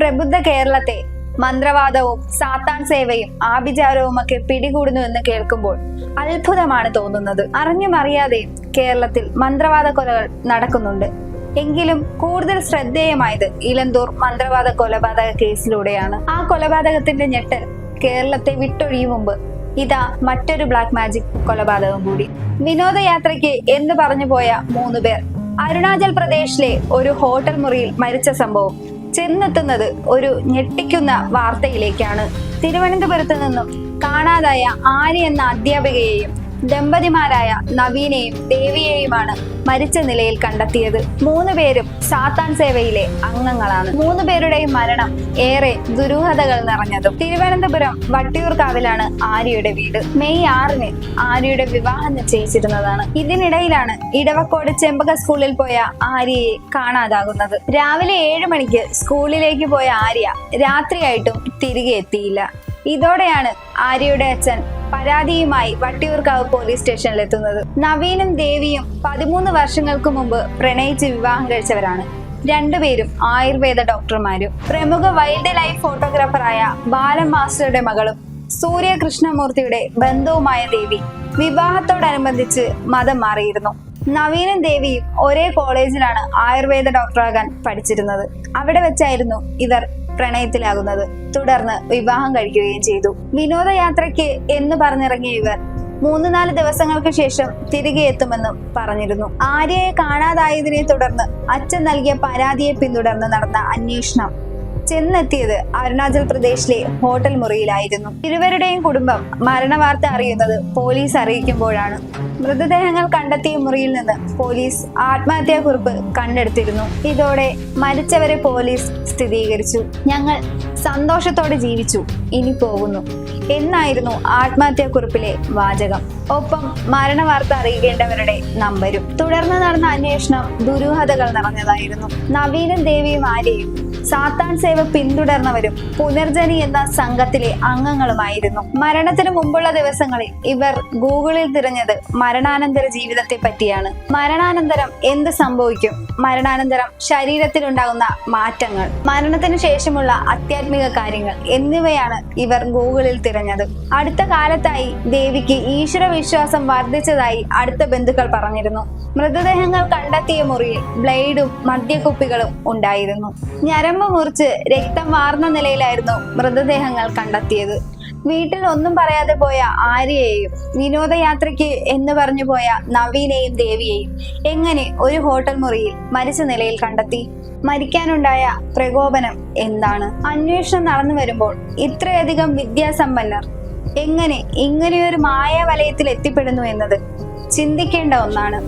പ്രബുദ്ധ കേരളത്തെ മന്ത്രവാദവും സാത്താൻ സേവയും ആഭിചാരവും ഒക്കെ പിടികൂടുന്നു എന്ന് കേൾക്കുമ്പോൾ അത്ഭുതമാണ് തോന്നുന്നത്. അറിഞ്ഞും അറിയാതെയും കേരളത്തിൽ മന്ത്രവാദ കൊലകൾ നടക്കുന്നുണ്ട്. എങ്കിലും കൂടുതൽ ശ്രദ്ധേയമായത് ഇലന്തൂർ മന്ത്രവാദ കൊലപാതക കേസിലൂടെയാണ്. ആ കൊലപാതകത്തിന്റെ ഞെട്ടൽ കേരളത്തെ വിട്ടൊഴിയും മുമ്പ് ഇതാ മറ്റൊരു ബ്ലാക്ക് മാജിക് കൊലപാതകം കൂടി. വിനോദയാത്രയ്ക്ക് എന്ന് പറഞ്ഞു പോയ 3 പേർ അരുണാചൽ പ്രദേശിലെ ഒരു ഹോട്ടൽ മുറിയിൽ മരിച്ച സംഭവം ചെന്നെത്തുന്നത് ഒരു ഞെട്ടിക്കുന്ന വാർത്തയിലേക്കാണ്. തിരുവനന്തപുരത്ത് നിന്നും കാണാതായ ആര്യ എന്ന അധ്യാപികയെയും ദമ്പതിമാരായ നവീനെയും ദേവിയെയുമാണ് മരിച്ച നിലയിൽ കണ്ടെത്തിയത്. 3 പേരും സാത്താൻ സേവയിലെ അംഗങ്ങളാണ്. 3 പേരുടെയും മരണം ഏറെ ദുരൂഹതകൾ നിറഞ്ഞതും. തിരുവനന്തപുരം വട്ടിയൂർക്കാവിലാണ് ആര്യയുടെ വീട്. മെയ് 6-ന് ആര്യയുടെ വിവാഹം നിശ്ചയിച്ചിരുന്നതാണ്. ഇതിനിടയിലാണ് ഇടവക്കോട് ചെമ്പക സ്കൂളിൽ പോയ ആര്യയെ കാണാതാകുന്നത്. രാവിലെ 7 മണിക്ക് സ്കൂളിലേക്ക് പോയ ആര്യ രാത്രിയായിട്ടും തിരികെ എത്തിയില്ല. ഇതോടെയാണ് ആര്യയുടെ അച്ഛൻ പരാതിയുമായി വട്ടിയൂർക്കാവ് പോലീസ് സ്റ്റേഷനിൽ എത്തുന്നത്. നവീനും ദേവിയും 13 വർഷങ്ങൾക്ക് മുമ്പ് പ്രണയിച്ച് വിവാഹം കഴിച്ചവരാണ്. 2 പേരും ആയുർവേദ ഡോക്ടർമാരും. പ്രമുഖ വൈൽഡ് ലൈഫ് ഫോട്ടോഗ്രാഫറായ ബാലൻ മാസ്റ്ററുടെ മകളും സൂര്യകൃഷ്ണമൂർത്തിയുടെ ബന്ധുവുമായ ദേവി വിവാഹത്തോടനുബന്ധിച്ച് മതം മാറിയിരുന്നു. നവീനും ദേവിയും ഒരേ കോളേജിലാണ് ആയുർവേദ ഡോക്ടറാകാൻ പഠിച്ചിരുന്നത്. അവിടെ വെച്ചായിരുന്നു ഇവർ പ്രണയത്തിലാകുന്നത്. തുടർന്ന് വിവാഹം കഴിക്കുകയും ചെയ്തു. വിനോദയാത്രയ്ക്ക് എന്ന് പറഞ്ഞിറങ്ങിയ ഇവർ 3-4 ദിവസങ്ങൾക്ക് ശേഷം തിരികെ എത്തുമെന്നും പറഞ്ഞിരുന്നു. ആര്യയെ കാണാതായതിനെ തുടർന്ന് അച്ഛൻ നൽകിയ പരാതിയെ പിന്തുടർന്ന് നടന്ന അന്വേഷണം ചെന്നെത്തിയത് അരുണാചൽ പ്രദേശിലെ ഹോട്ടൽ മുറിയിലായിരുന്നു. ഇരുവരുടെയും കുടുംബം മരണവാർത്ത അറിയുന്നത് പോലീസ് അറിയിക്കുമ്പോഴാണ്. മൃതദേഹങ്ങൾ കണ്ടെത്തിയ മുറിയിൽ നിന്ന് പോലീസ് ആത്മഹത്യാക്കുറിപ്പ് കണ്ടെടുത്തിരുന്നു. ഇതോടെ മരിച്ചവരെ പോലീസ് സ്ഥിരീകരിച്ചു. ഞങ്ങൾ സന്തോഷത്തോടെ ജീവിച്ചു, ഇനി പോകുന്നു എന്നായിരുന്നു ആത്മഹത്യാക്കുറിപ്പിലെ വാചകം. ഒപ്പം മരണവാർത്ത അറിയിക്കേണ്ടവരുടെ നമ്പരും. തുടർന്ന് നടന്ന അന്വേഷണം ദുരൂഹതകൾ നിറഞ്ഞതായിരുന്നു. നവീനും ദേവിയും ആര്യയും സാത്താൻ സേവ പിന്തുടർന്നവരും പുനർജനി എന്ന സംഘത്തിലെ അംഗങ്ങളുമായിരുന്നു. മരണത്തിന് മുമ്പുള്ള ദിവസങ്ങളിൽ ഇവർ ഗൂഗിളിൽ തിരഞ്ഞത് മരണാനന്തര ജീവിതത്തെ പറ്റിയാണ്. മരണാനന്തരം എന്ത് സംഭവിക്കും, മരണാനന്തരം ശരീരത്തിലുണ്ടാകുന്ന മാറ്റങ്ങൾ, മരണത്തിന് ശേഷമുള്ള ആധ്യാത്മിക കാര്യങ്ങൾ എന്നിവയാണ് ഇവർ ഗൂഗിളിൽ തിരഞ്ഞത്. അടുത്ത കാലത്തായി ദേവിക്ക് ഈശ്വര വിശ്വാസം വർദ്ധിച്ചതായി അടുത്ത ബന്ധുക്കൾ പറഞ്ഞിരുന്നു. മൃതദേഹങ്ങൾ കണ്ടെത്തിയ മുറിയിൽ ബ്ലേഡും മദ്യക്കുപ്പികളും ഉണ്ടായിരുന്നു. ഞരമ്പ് മുറിച്ച് രക്തം വാർന്ന നിലയിലായിരുന്നു മൃതദേഹങ്ങൾ കണ്ടെത്തിയത്. വീട്ടിൽ ഒന്നും പറയാതെ പോയ ആര്യയെയും വിനോദയാത്രയ്ക്ക് എന്ന് പറഞ്ഞു പോയ നവീനെയും ദേവിയെയും എങ്ങനെ ഒരു ഹോട്ടൽ മുറിയിൽ മരിച്ച നിലയിൽ കണ്ടെത്തി? മരിക്കാനുണ്ടായ പ്രകോപനം എന്താണ്? അന്വേഷണം നടന്നു വരുമ്പോൾ ഇത്രയധികം വിദ്യാസമ്പന്നർ എങ്ങനെ ഇങ്ങനെയൊരു മായാവലയത്തിൽ എത്തിപ്പെടുന്നു എന്നത് ചിന്തിക്കേണ്ട ഒന്നാണ്.